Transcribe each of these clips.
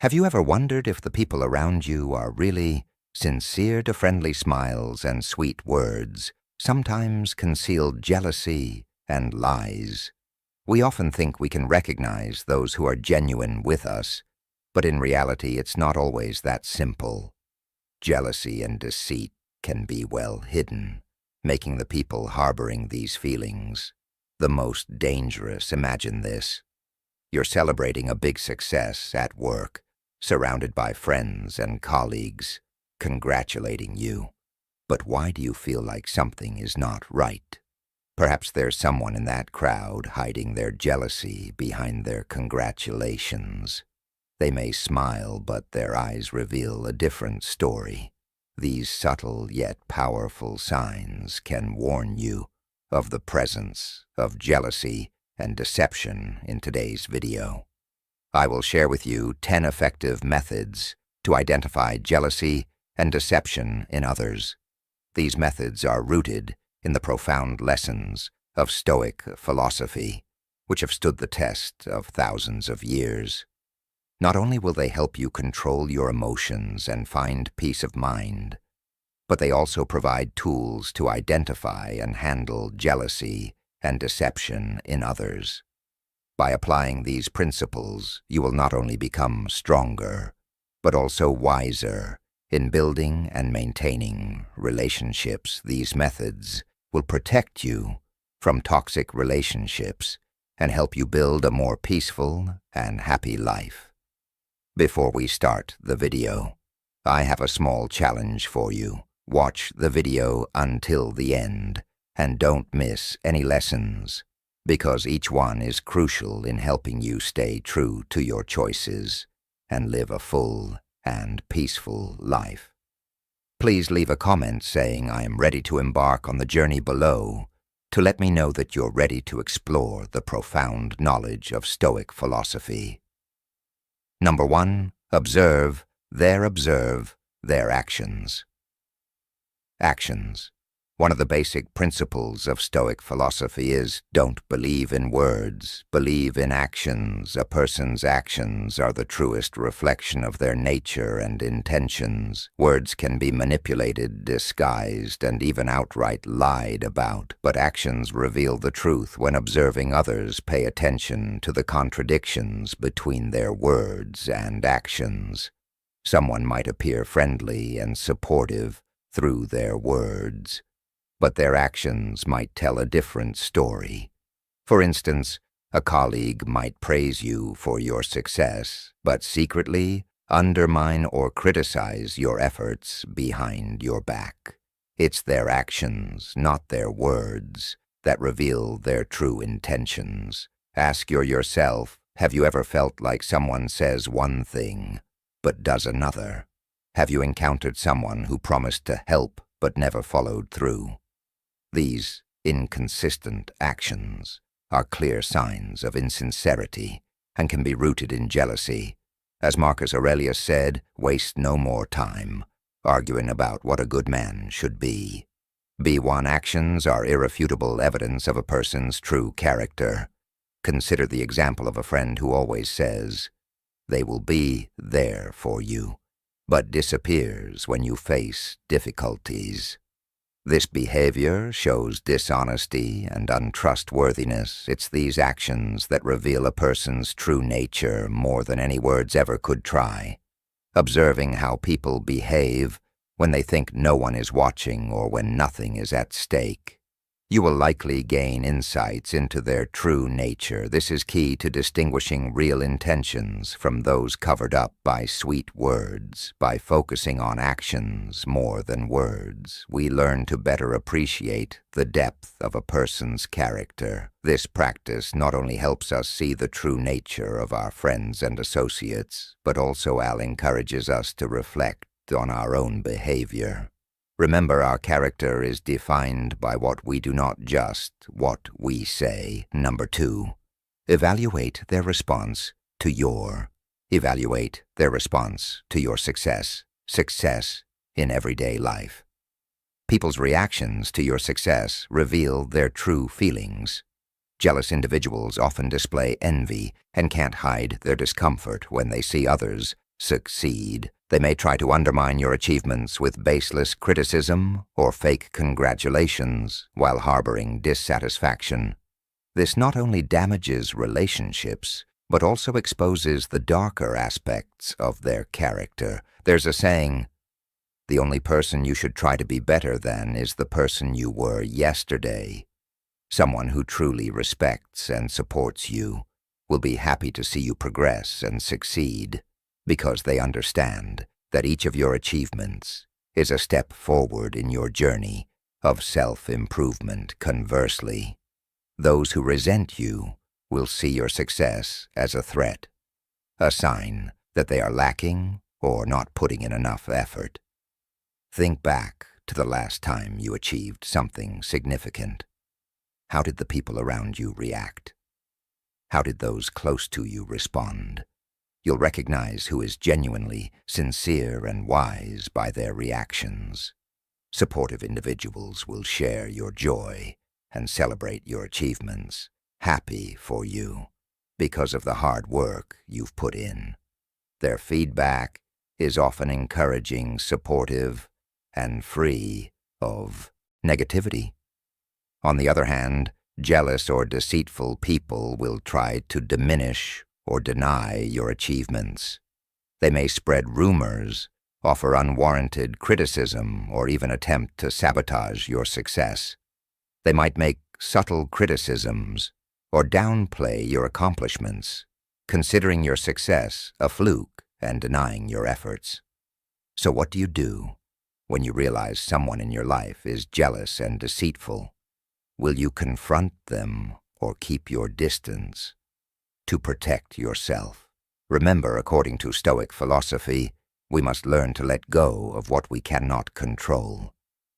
Have you ever wondered if the people around you are really sincere to friendly smiles and sweet words, sometimes concealed jealousy and lies? We often think we can recognize those who are genuine with us, but in reality it's not always that simple. Jealousy and deceit can be well hidden, making the people harboring these feelings the most dangerous. Imagine this. You're celebrating a big success at work, surrounded by friends and colleagues, congratulating you. But why do you feel like something is not right? Perhaps there's someone in that crowd hiding their jealousy behind their congratulations. They may smile, but their eyes reveal a different story. These subtle yet powerful signs can warn you of the presence of jealousy and deception in today's video. I will share with you 10 effective methods to identify jealousy and deception in others. These methods are rooted in the profound lessons of Stoic philosophy, which have stood the test of thousands of years. Not only will they help you control your emotions and find peace of mind, but they also provide tools to identify and handle jealousy and deception in others. By applying these principles, you will not only become stronger, but also wiser in building and maintaining relationships. These methods will protect you from toxic relationships and help you build a more peaceful and happy life. Before we start the video, I have a small challenge for you. Watch the video until the end and don't miss any lessons, because each one is crucial in helping you stay true to your choices and live a full and peaceful life. Please leave a comment saying I am ready to embark on the journey below to let me know that you're ready to explore the profound knowledge of Stoic philosophy. Number 1. Observe their actions. Actions. One of the basic principles of Stoic philosophy is don't believe in words, believe in actions. A person's actions are the truest reflection of their nature and intentions. Words can be manipulated, disguised, and even outright lied about, but actions reveal the truth. When observing others, pay attention to the contradictions between their words and actions. Someone might appear friendly and supportive through their words, but their actions might tell a different story. For instance, a colleague might praise you for your success, but secretly undermine or criticize your efforts behind your back. It's their actions, not their words, that reveal their true intentions. Ask yourself, have you ever felt like someone says one thing, but does another? Have you encountered someone who promised to help but never followed through? These inconsistent actions are clear signs of insincerity and can be rooted in jealousy. As Marcus Aurelius said, waste no more time arguing about what a good man should be. B1 actions are irrefutable evidence of a person's true character. Consider the example of a friend who always says, "They will be there for you," but disappears when you face difficulties. This behavior shows dishonesty and untrustworthiness. It's these actions that reveal a person's true nature more than any words ever could try. Observing how people behave when they think no one is watching or when nothing is at stake, you will likely gain insights into their true nature. This is key to distinguishing real intentions from those covered up by sweet words. By focusing on actions more than words, we learn to better appreciate the depth of a person's character. This practice not only helps us see the true nature of our friends and associates, but also encourages us to reflect on our own behavior. Remember, our character is defined by what we do, not just what we say. Number 2, evaluate their response to your success. Success in everyday life. People's reactions to your success reveal their true feelings. Jealous individuals often display envy and can't hide their discomfort when they see others succeed. They may try to undermine your achievements with baseless criticism or fake congratulations while harboring dissatisfaction. This not only damages relationships, but also exposes the darker aspects of their character. There's a saying, "The only person you should try to be better than is the person you were yesterday." Someone who truly respects and supports you will be happy to see you progress and succeed, because they understand that each of your achievements is a step forward in your journey of self-improvement. Conversely, those who resent you will see your success as a threat, a sign that they are lacking or not putting in enough effort. Think back to the last time you achieved something significant. How did the people around you react? How did those close to you respond? You'll recognize who is genuinely sincere and wise by their reactions. Supportive individuals will share your joy and celebrate your achievements, happy for you because of the hard work you've put in. Their feedback is often encouraging, supportive, and free of negativity. On the other hand, jealous or deceitful people will try to diminish or deny your achievements. They may spread rumors, offer unwarranted criticism, or even attempt to sabotage your success. They might make subtle criticisms or downplay your accomplishments, considering your success a fluke and denying your efforts. So what do you do when you realize someone in your life is jealous and deceitful? Will you confront them or keep your distance? To protect yourself, remember, according to Stoic philosophy, we must learn to let go of what we cannot control.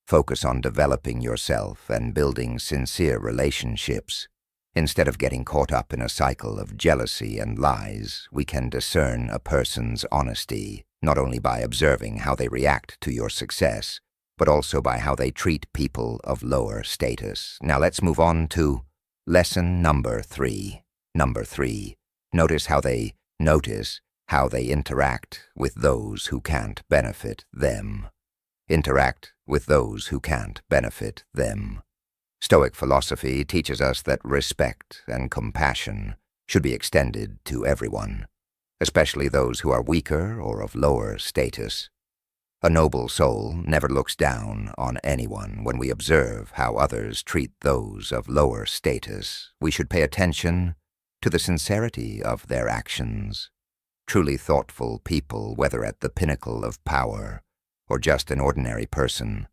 Focus on developing yourself and building sincere relationships. Instead of getting caught up in a cycle of jealousy and lies, we can discern a person's honesty, not only by observing how they react to your success, but also by how they treat people of lower status. Now let's move on to lesson number 3. Number 3, notice how they interact with those who can't benefit them. Interact with those who can't benefit them. Stoic philosophy teaches us that respect and compassion should be extended to everyone, especially those who are weaker or of lower status. A noble soul never looks down on anyone. When we observe how others treat those of lower status, we should pay attention to the sincerity of their actions. Truly thoughtful people, whether at the pinnacle of power or just an ordinary person,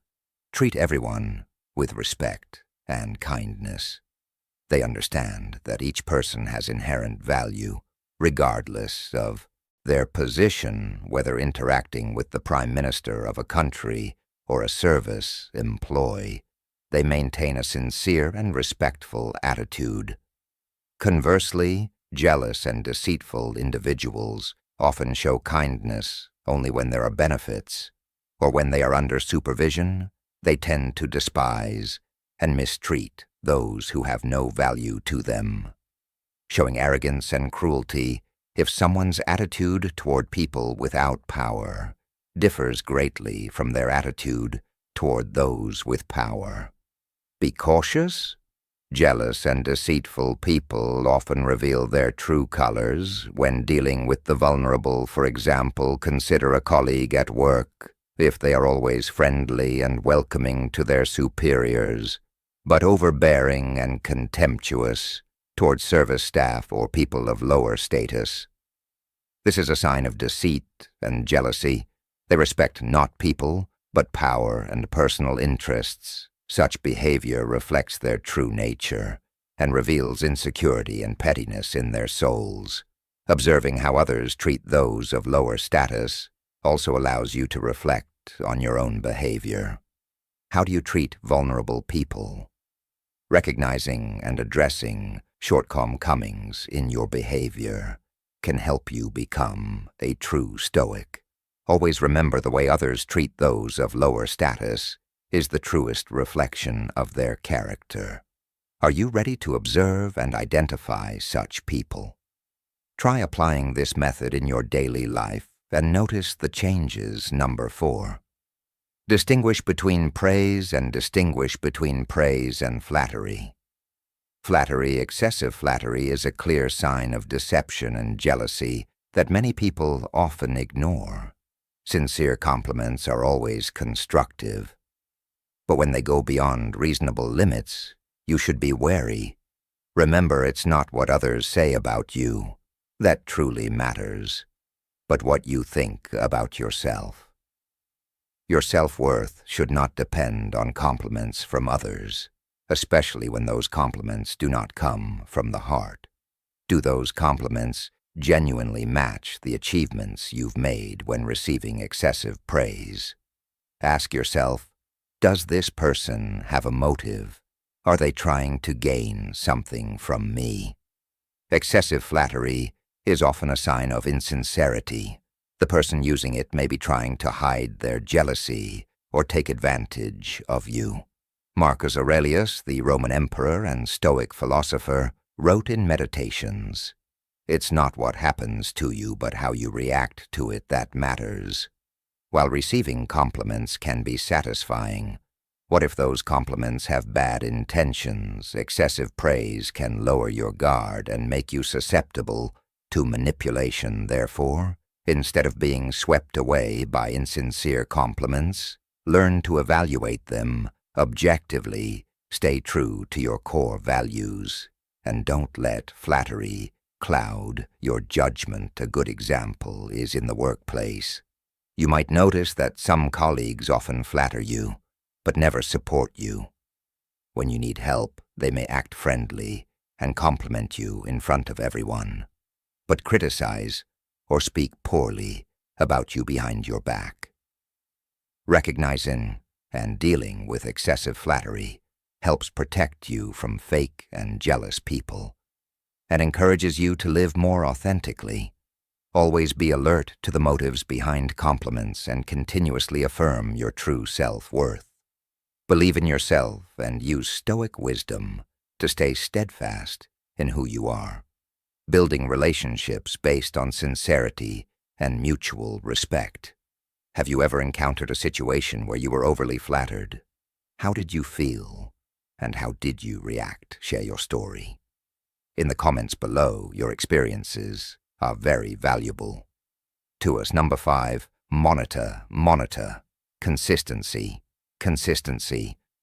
treat everyone with respect and kindness. They understand that each person has inherent value, regardless of their position, whether interacting with the Prime Minister of a country or a service employee. They maintain a sincere and respectful attitude. Conversely, jealous and deceitful individuals often show kindness only when there are benefits, or when they are under supervision. They tend to despise and mistreat those who have no value to them. Showing arrogance and cruelty, if someone's attitude toward people without power differs greatly from their attitude toward those with power. Be cautious. Jealous and deceitful people often reveal their true colors when dealing with the vulnerable. For example, consider a colleague at work. If they are always friendly and welcoming to their superiors, but overbearing and contemptuous toward service staff or people of lower status, this is a sign of deceit and jealousy. They respect not people, but power and personal interests. Such behavior reflects their true nature and reveals insecurity and pettiness in their souls. Observing how others treat those of lower status also allows you to reflect on your own behavior. How do you treat vulnerable people? Recognizing and addressing shortcomings in your behavior can help you become a true Stoic. Always remember, the way others treat those of lower status is the truest reflection of their character. Are you ready to observe and identify such people? Try applying this method in your daily life and notice the changes. Number 4. Distinguish between praise and distinguish between praise and flattery. Flattery, excessive flattery, is a clear sign of deception and jealousy that many people often ignore. Sincere compliments are always constructive, but when they go beyond reasonable limits, you should be wary. Remember, it's not what others say about you that truly matters, but what you think about yourself. Your self-worth should not depend on compliments from others, especially when those compliments do not come from the heart. Do those compliments genuinely match the achievements you've made when receiving excessive praise? Ask yourself, does this person have a motive? Are they trying to gain something from me? Excessive flattery is often a sign of insincerity. The person using it may be trying to hide their jealousy or take advantage of you. Marcus Aurelius, the Roman emperor and Stoic philosopher, wrote in Meditations, "It's not what happens to you, but how you react to it that matters." While receiving compliments can be satisfying, what if those compliments have bad intentions? Excessive praise can lower your guard and make you susceptible to manipulation. Therefore, instead of being swept away by insincere compliments, learn to evaluate them objectively, stay true to your core values, and don't let flattery cloud your judgment. A good example is in the workplace. You might notice that some colleagues often flatter you, but never support you. When you need help, they may act friendly and compliment you in front of everyone, but criticize or speak poorly about you behind your back. Recognizing and dealing with excessive flattery helps protect you from fake and jealous people and encourages you to live more authentically. Always be alert to the motives behind compliments and continuously affirm your true self-worth. Believe in yourself and use Stoic wisdom to stay steadfast in who you are, building relationships based on sincerity and mutual respect. Have you ever encountered a situation where you were overly flattered? How did you feel, and how did you react? Share your story. In the comments below, your experiences are very valuable to us. Number 5, monitor. Consistency.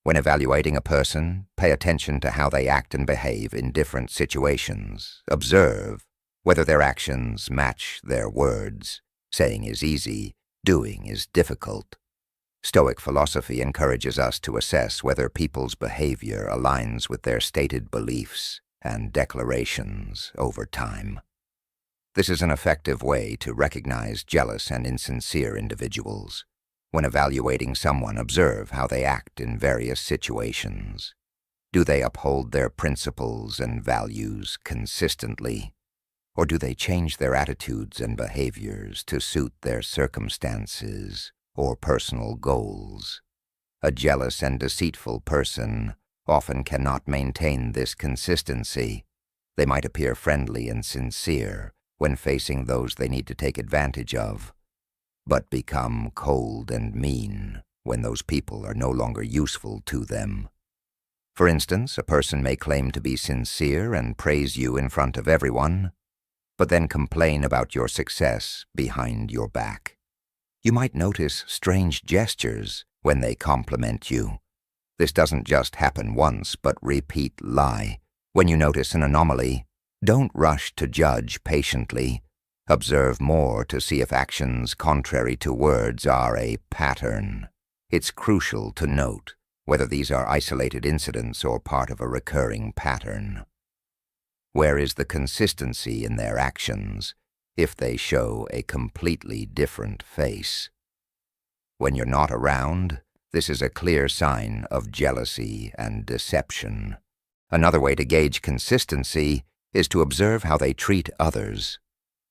When evaluating a person, pay attention to how they act and behave in different situations. Observe whether their actions match their words. Saying is easy, doing is difficult. Stoic philosophy encourages us to assess whether people's behavior aligns with their stated beliefs and declarations over time. This is an effective way to recognize jealous and insincere individuals. When evaluating someone, observe how they act in various situations. Do they uphold their principles and values consistently? Or do they change their attitudes and behaviors to suit their circumstances or personal goals? A jealous and deceitful person often cannot maintain this consistency. They might appear friendly and sincere when facing those they need to take advantage of, but become cold and mean when those people are no longer useful to them. For instance, a person may claim to be sincere and praise you in front of everyone, but then complain about your success behind your back. You might notice strange gestures when they compliment you. This doesn't just happen once, but repeat lie. When you notice an anomaly, don't rush to judge patiently. Observe more to see if actions contrary to words are a pattern. It's crucial to note whether these are isolated incidents or part of a recurring pattern. Where is the consistency in their actions if they show a completely different face? When you're not around, this is a clear sign of jealousy and deception. Another way to gauge consistency is to observe how they treat others.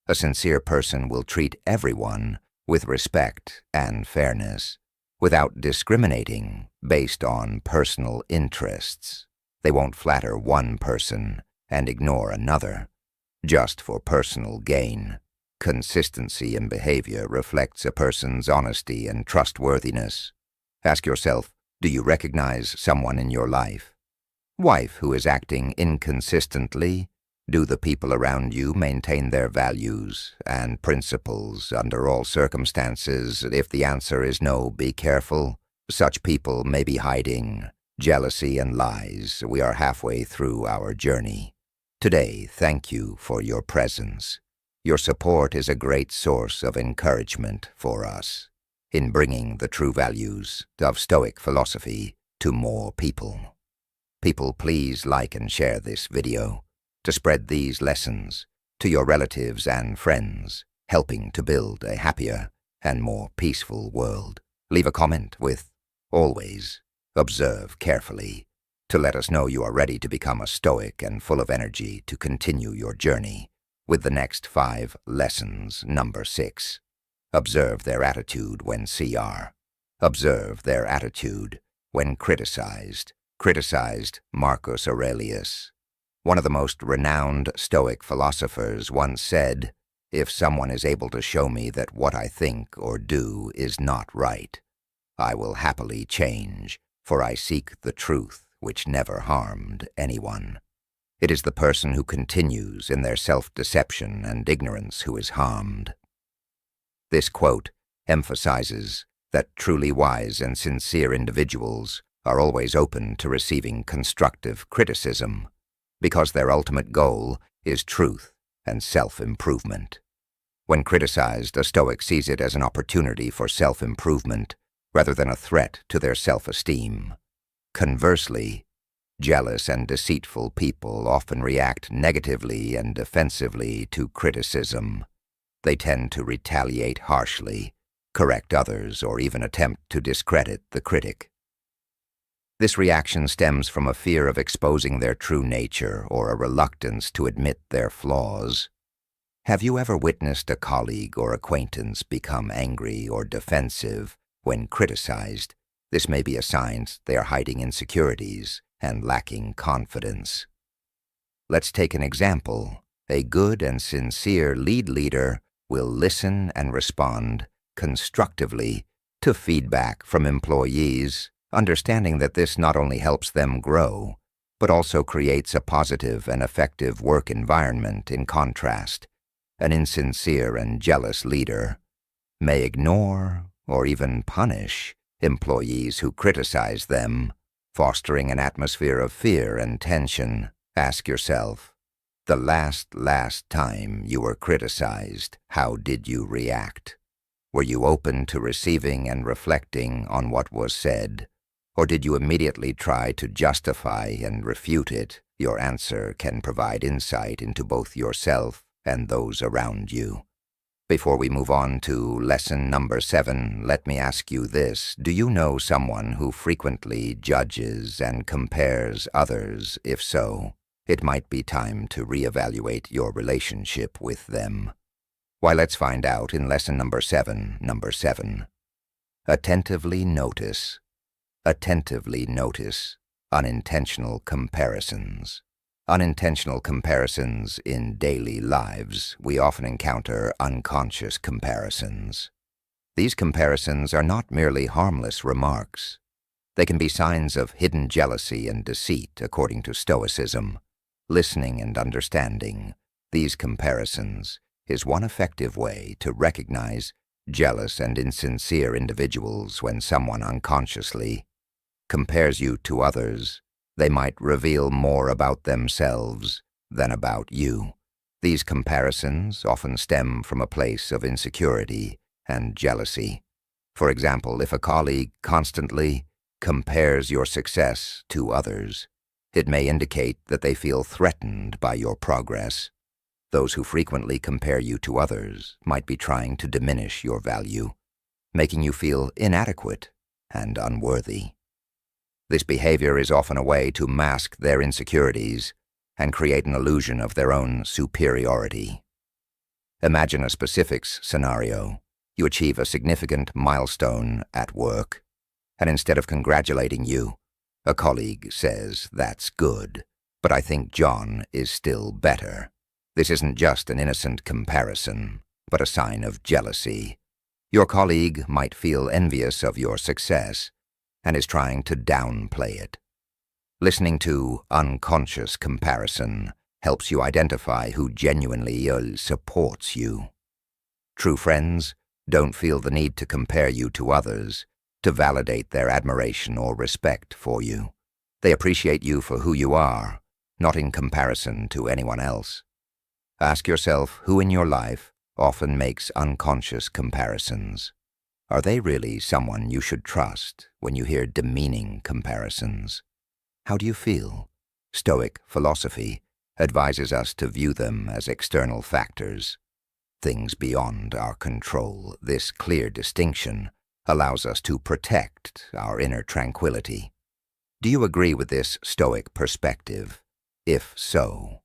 A sincere person will treat everyone with respect and fairness, without discriminating based on personal interests. They won't flatter one person and ignore another, just for personal gain. Consistency in behavior reflects a person's honesty and trustworthiness. Ask yourself, do you recognize someone in your wife who is acting inconsistently? Do the people around you maintain their values and principles under all circumstances? If the answer is no, be careful. Such people may be hiding jealousy and lies. We are halfway through our journey. Today, thank you for your presence. Your support is a great source of encouragement for us in bringing the true values of Stoic philosophy to more people. People, please like and share this video to spread these lessons to your relatives and friends, helping to build a happier and more peaceful world. Leave a comment with, always, observe carefully, to let us know you are ready to become a Stoic and full of energy to continue your journey with the next 5 lessons. Number 6. Observe their attitude when Observe their attitude when criticized. Criticized Marcus Aurelius. One of the most renowned Stoic philosophers once said, "If someone is able to show me that what I think or do is not right, I will happily change, for I seek the truth which never harmed anyone." It is the person who continues in their self-deception and ignorance who is harmed. This quote emphasizes that truly wise and sincere individuals are always open to receiving constructive criticism, because their ultimate goal is truth and self-improvement. When criticized, a Stoic sees it as an opportunity for self-improvement rather than a threat to their self-esteem. Conversely, jealous and deceitful people often react negatively and defensively to criticism. They tend to retaliate harshly, correct others, or even attempt to discredit the critic. This reaction stems from a fear of exposing their true nature or a reluctance to admit their flaws. Have you ever witnessed a colleague or acquaintance become angry or defensive when criticized? This may be a sign they are hiding insecurities and lacking confidence. Let's take an example. A good and sincere leader will listen and respond constructively to feedback from employees, understanding that this not only helps them grow, but also creates a positive and effective work environment. In contrast, an insincere and jealous leader may ignore or even punish employees who criticize them, fostering an atmosphere of fear and tension. Ask yourself, the last time you were criticized, how did you react? Were you open to receiving and reflecting on what was said? Or did you immediately try to justify and refute it? Your answer can provide insight into both yourself and those around you. Before we move on to lesson number 7, let me ask you this. Do you know someone who frequently judges and compares others? If so, it might be time to reevaluate your relationship with them. Why, let's find out in lesson number 7. Number 7. Attentively notice unintentional comparisons. Unintentional comparisons in daily lives. We often encounter unconscious comparisons. These comparisons are not merely harmless remarks. They can be signs of hidden jealousy and deceit, according to Stoicism. Listening and understanding these comparisons is one effective way to recognize jealous and insincere individuals. When someone unconsciously compares you to others, they might reveal more about themselves than about you. These comparisons often stem from a place of insecurity and jealousy. For example, if a colleague constantly compares your success to others, it may indicate that they feel threatened by your progress. Those who frequently compare you to others might be trying to diminish your value, making you feel inadequate and unworthy. This behavior is often a way to mask their insecurities and create an illusion of their own superiority. Imagine a specific scenario. You achieve a significant milestone at work, and instead of congratulating you, a colleague says, "That's good, but I think John is still better." This isn't just an innocent comparison. but a sign of jealousy. Your colleague might feel envious of your success and is trying to downplay it. Listening to unconscious comparison helps you identify who genuinely supports you. True friends don't feel the need to compare you to others to validate their admiration or respect for you. They appreciate you for who you are, not in comparison to anyone else. Ask yourself who in your life often makes unconscious comparisons. Are they really someone you should trust when you hear demeaning comparisons? How do you feel? Stoic philosophy advises us to view them as external factors, things beyond our control. This clear distinction allows us to protect our inner tranquility. Do you agree with this Stoic perspective? If so,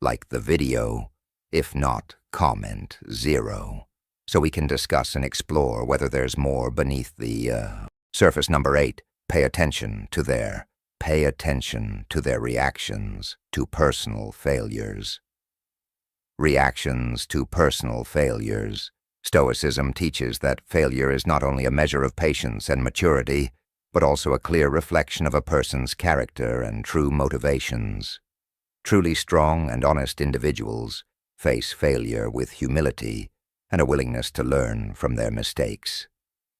like the video. If not, comment 0, so we can discuss and explore whether there's more beneath the surface. Number 8, pay attention to their reactions to personal failures. Reactions to personal failures. Stoicism teaches that failure is not only a measure of patience and maturity, but also a clear reflection of a person's character and true motivations. Truly strong and honest individuals face failure with humility and a willingness to learn from their mistakes.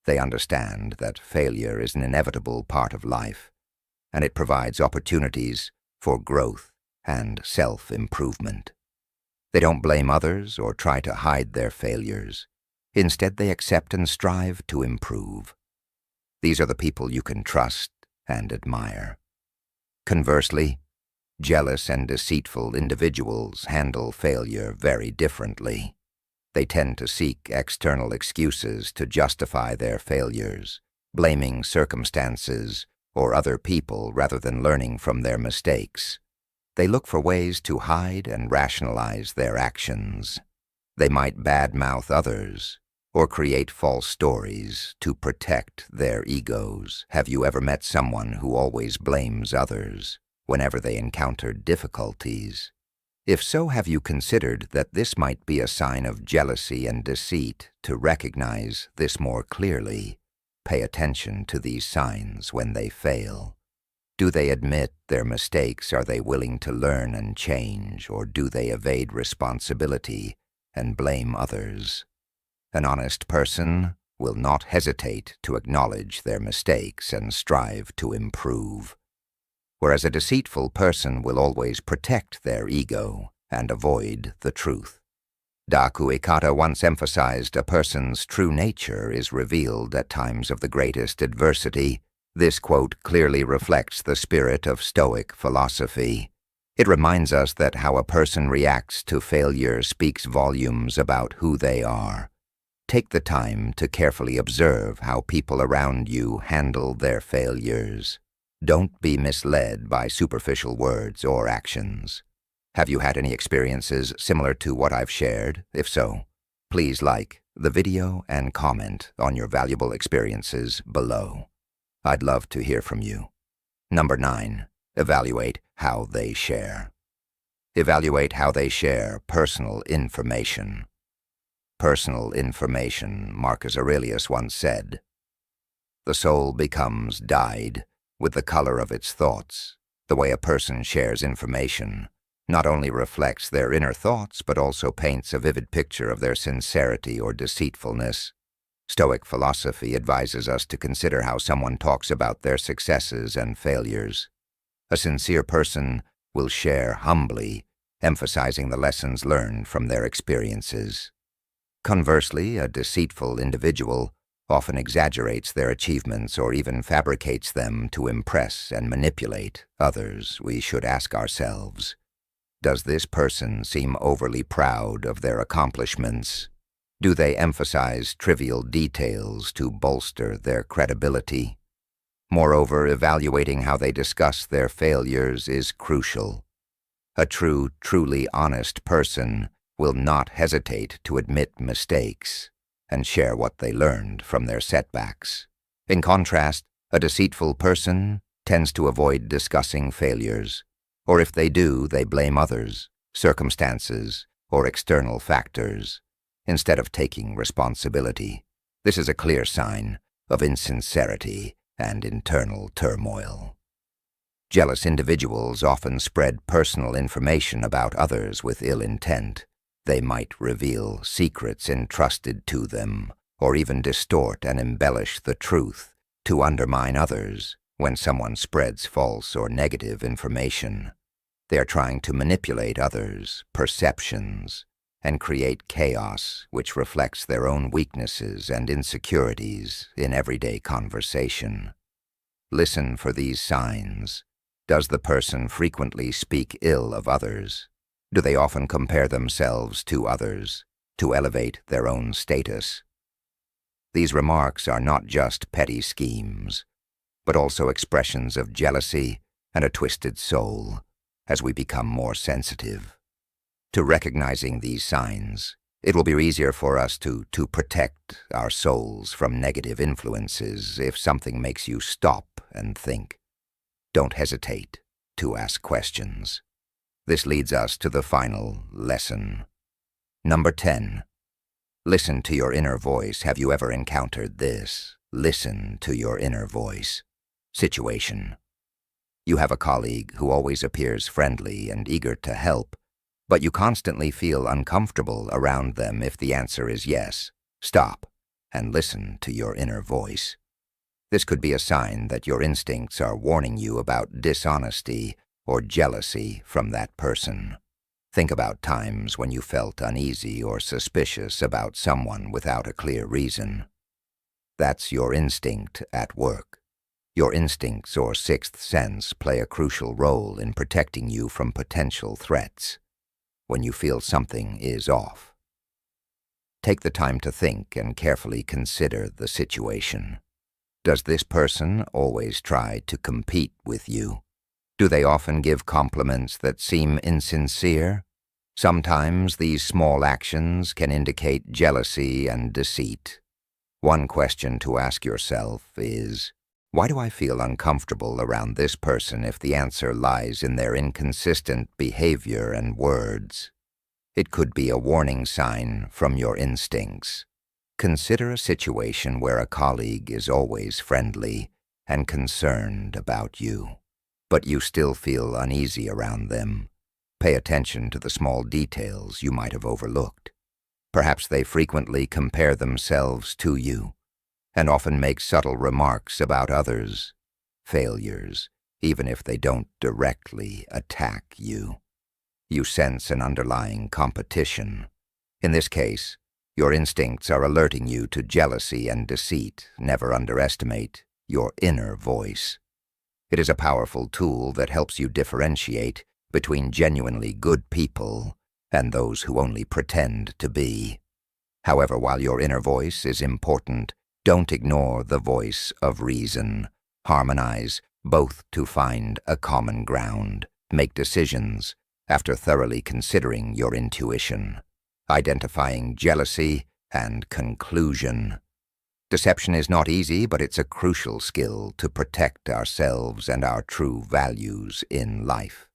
They understand that failure is an inevitable part of life, and it provides opportunities for growth and self-improvement. They don't blame others or try to hide their failures. Instead, they accept and strive to improve. These are the people you can trust and admire. Conversely, jealous and deceitful individuals handle failure very differently. They tend to seek external excuses to justify their failures, blaming circumstances or other people rather than learning from their mistakes. They look for ways to hide and rationalize their actions. They might badmouth others or create false stories to protect their egos. Have you ever met someone who always blames others whenever they encounter difficulties? If so, have you considered that this might be a sign of jealousy and deceit? To recognize this more clearly, pay attention to these signs when they fail. Do they admit their mistakes? Are they willing to learn and change, or do they evade responsibility and blame others? An honest person will not hesitate to acknowledge their mistakes and strive to improve, whereas a deceitful person will always protect their ego and avoid the truth. Epictetus once emphasized a person's true nature is revealed at times of the greatest adversity. This quote clearly reflects the spirit of Stoic philosophy. It reminds us that how a person reacts to failure speaks volumes about who they are. Take the time to carefully observe how people around you handle their failures. Don't be misled by superficial words or actions. Have you had any experiences similar to what I've shared? If so, please like the video and comment on your valuable experiences below. I'd love to hear from you. Number 9, evaluate how they share. Evaluate how they share personal information. Personal information, Marcus Aurelius once said, "The soul becomes dyed with the color of its thoughts." The way a person shares information not only reflects their inner thoughts, but also paints a vivid picture of their sincerity or deceitfulness. Stoic philosophy advises us to consider how someone talks about their successes and failures. A sincere person will share humbly, emphasizing the lessons learned from their experiences. Conversely, a deceitful individual often exaggerates their achievements or even fabricates them to impress and manipulate others. We should ask ourselves, does this person seem overly proud of their accomplishments? Do they emphasize trivial details to bolster their credibility? Moreover, evaluating how they discuss their failures is crucial. A truly honest person will not hesitate to admit mistakes and share what they learned from their setbacks. In contrast, a deceitful person tends to avoid discussing failures, or if they do, they blame others, circumstances, or external factors. instead of taking responsibility. This is a clear sign of insincerity and internal turmoil. Jealous individuals often spread personal information about others with ill intent. They might reveal secrets entrusted to them, or even distort and embellish the truth to undermine others. When someone spreads false or negative information, they are trying to manipulate others' perceptions and create chaos which reflects their own weaknesses and insecurities in everyday conversation. Listen for these signs. Does the person frequently speak ill of others? Do they often compare themselves to others to elevate their own status? These remarks are not just petty schemes, but also expressions of jealousy and a twisted soul as we become more sensitive to recognizing these signs. It will be easier for us to protect our souls from negative influences if something makes you stop and think. Don't hesitate to ask questions. This leads us to the final lesson. Number 10. Listen to your inner voice. Have you ever encountered this? Listen to your inner voice. Situation. You have a colleague who always appears friendly and eager to help, but you constantly feel uncomfortable around them if the answer is yes. Stop and listen to your inner voice. This could be a sign that your instincts are warning you about dishonesty or jealousy from that person. Think about times when you felt uneasy or suspicious about someone without a clear reason. That's your instinct at work. Your instincts or sixth sense play a crucial role in protecting you from potential threats when you feel something is off. Take the time to think and carefully consider the situation. Does this person always try to compete with you? Do they often give compliments that seem insincere? Sometimes these small actions can indicate jealousy and deceit. One question to ask yourself is, why do I feel uncomfortable around this person if the answer lies in their inconsistent behavior and words? It could be a warning sign from your instincts. Consider a situation where a colleague is always friendly and concerned about you, but you still feel uneasy around them. Pay attention to the small details you might have overlooked. Perhaps they frequently compare themselves to you and often make subtle remarks about others' failures, even if they don't directly attack you. You sense an underlying competition. In this case, your instincts are alerting you to jealousy and deceit. Never underestimate your inner voice. It is a powerful tool that helps you differentiate between genuinely good people and those who only pretend to be. However, while your inner voice is important, don't ignore the voice of reason. Harmonize both to find a common ground. Make decisions after thoroughly considering your intuition, identifying jealousy and conclusion. Deception is not easy, but it's a crucial skill to protect ourselves and our true values in life.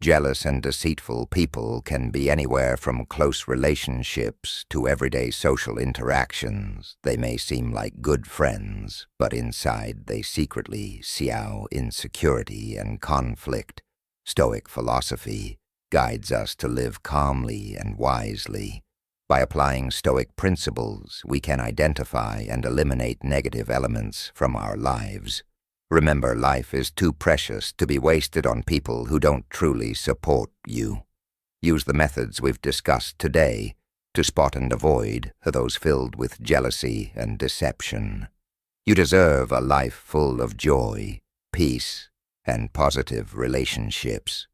Jealous and deceitful people can be anywhere from close relationships to everyday social interactions. They may seem like good friends, but inside they secretly sow insecurity and conflict. Stoic philosophy guides us to live calmly and wisely. By applying Stoic principles, we can identify and eliminate negative elements from our lives. Remember, life is too precious to be wasted on people who don't truly support you. Use the methods we've discussed today to spot and avoid those filled with jealousy and deception. You deserve a life full of joy, peace, and positive relationships.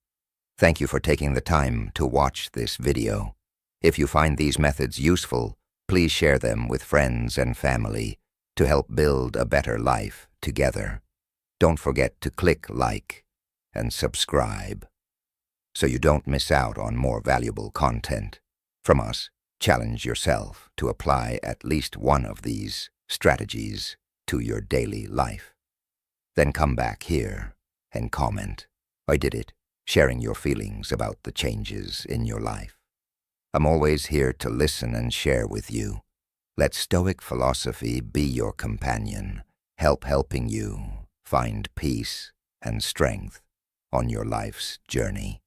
Thank you for taking the time to watch this video. If you find these methods useful, please share them with friends and family to help build a better life together. Don't forget to click like and subscribe so you don't miss out on more valuable content. From us, challenge yourself to apply at least one of these strategies to your daily life. Then come back here and comment, "I did it," sharing your feelings about the changes in your life. I'm always here to listen and share with you. Let Stoic philosophy be your companion, helping you find peace and strength on your life's journey.